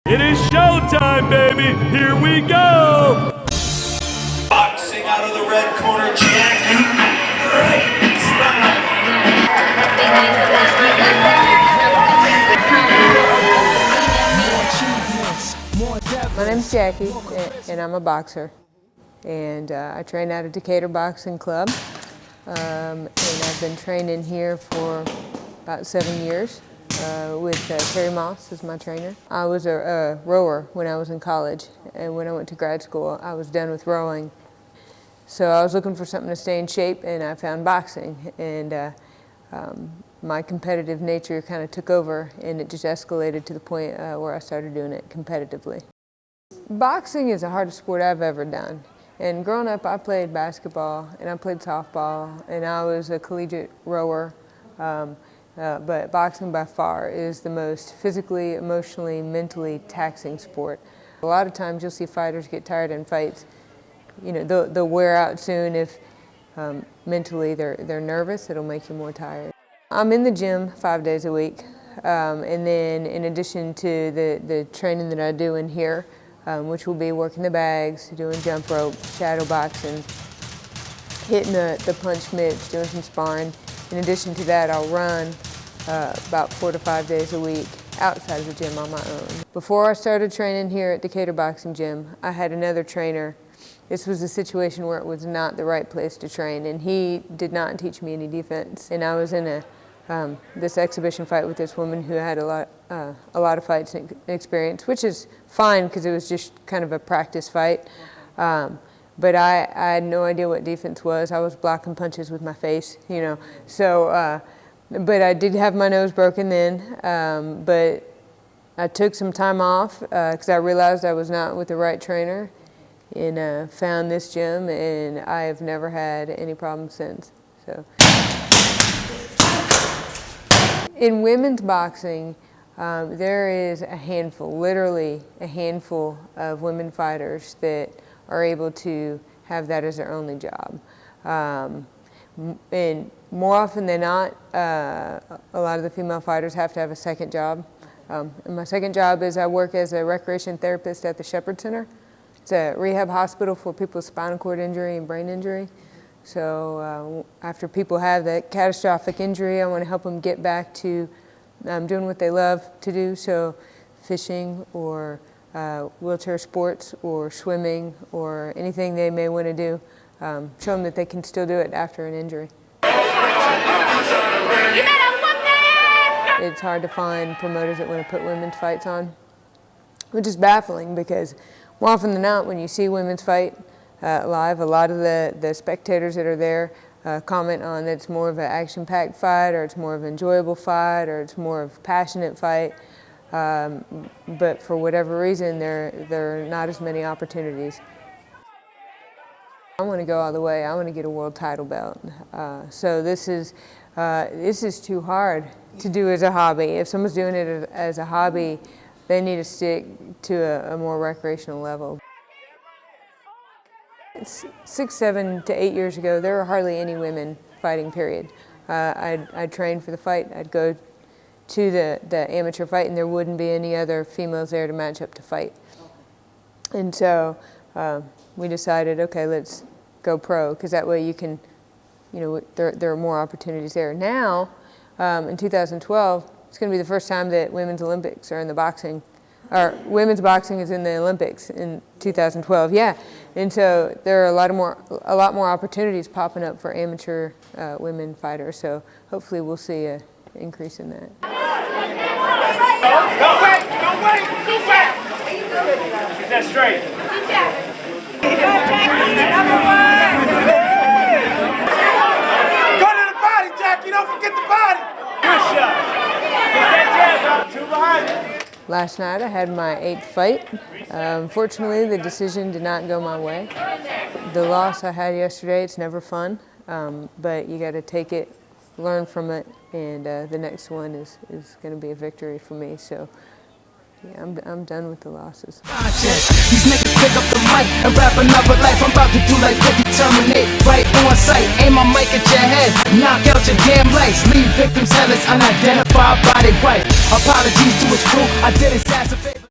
It is showtime, baby! Here we go! Boxing out of the red corner, Jack Newton. My name's Jackie, and I'm a boxer. And I train out of Decatur Boxing Club. And I've been training here for about 7 years with Terry Moss as my trainer. I was a rower when I was in college, and when I went to grad school, I was done with rowing. So I was looking for something to stay in shape, and I found boxing. And my competitive nature kind of took over, and it just escalated to the point where I started doing it competitively. Boxing is the hardest sport I've ever done. And growing up, I played basketball, and I played softball, and I was a collegiate rower. But boxing by far is the most physically, emotionally, mentally taxing sport. A lot of times you'll see fighters get tired in fights. You know, they'll wear out soon if mentally they're nervous. It'll make you more tired. I'm in the gym 5 days a week, and then in addition to the training that I do in here, which will be working the bags, doing jump rope, shadow boxing, hitting the punch mitts, doing some sparring. In addition to that, I'll run about 4 to 5 days a week outside of the gym on my own. Before I started training here at Decatur Boxing Gym, I had another trainer. This was a situation where it was not the right place to train, and he did not teach me any defense. And I was in this exhibition fight with this woman who had a lot of fights and experience, which is fine because it was just kind of a practice fight. But I had no idea what defense was. I was blocking punches with my face, you know. So, but I did have my nose broken then. But I took some time off because I realized I was not with the right trainer, and found this gym, and I have never had any problems since. So, in women's boxing, there is a handful, literally a handful of women fighters that are able to have that as their only job. And more often than not, a lot of the female fighters have to have a second job. And my second job is I work as a recreation therapist at the Shepherd Center. It's a rehab hospital for people with spinal cord injury and brain injury. So after people have that catastrophic injury, I want to help them get back to doing what they love to do. So fishing or wheelchair sports or swimming or anything they may want to do. Show them that they can still do it after an injury. It's hard to find promoters that want to put women's fights on, which is baffling because more often than not, when you see women's fight live, a lot of the spectators that are there comment on that it's more of an action-packed fight, or it's more of an enjoyable fight, or it's more of a passionate fight. But for whatever reason, there are not as many opportunities. I want to go all the way. I want to get a world title belt. So this is too hard to do as a hobby. If someone's doing it as a hobby, they need to stick to a more recreational level. 6, 7 to 8 years ago, there were hardly any women fighting, period. I'd train for the fight. I'd go to the amateur fight, and there wouldn't be any other females there to match up to fight. And so we decided, okay, let's go pro, because that way you can, you know, there are more opportunities there. Now, in 2012, it's going to be the first time that Women's Olympics are in the boxing, or women's boxing is in the Olympics in 2012. Yeah, and so there are a lot more opportunities popping up for amateur women fighters. So hopefully we'll see an increase in that. Don't wait! Too fast! Get that straight. Go to the body, Jackie. Don't forget the body. Good shot. Get that jab out. 2 behind you. Last night I had my 8th fight. Unfortunately, the decision did not go my way. The loss I had yesterday, it's never fun, but you got to take it, learn from it, and the next one is going to be a victory for me. So yeah, I'm done with the losses. These niggas pick up the mic and rap another life. I'm about to do like 50, terminate right on sight. Aim my mic at your head, knock out your damn lights. Leave victims helpless, unidentified by their wife. Apologies to his crew, I did exacerbate.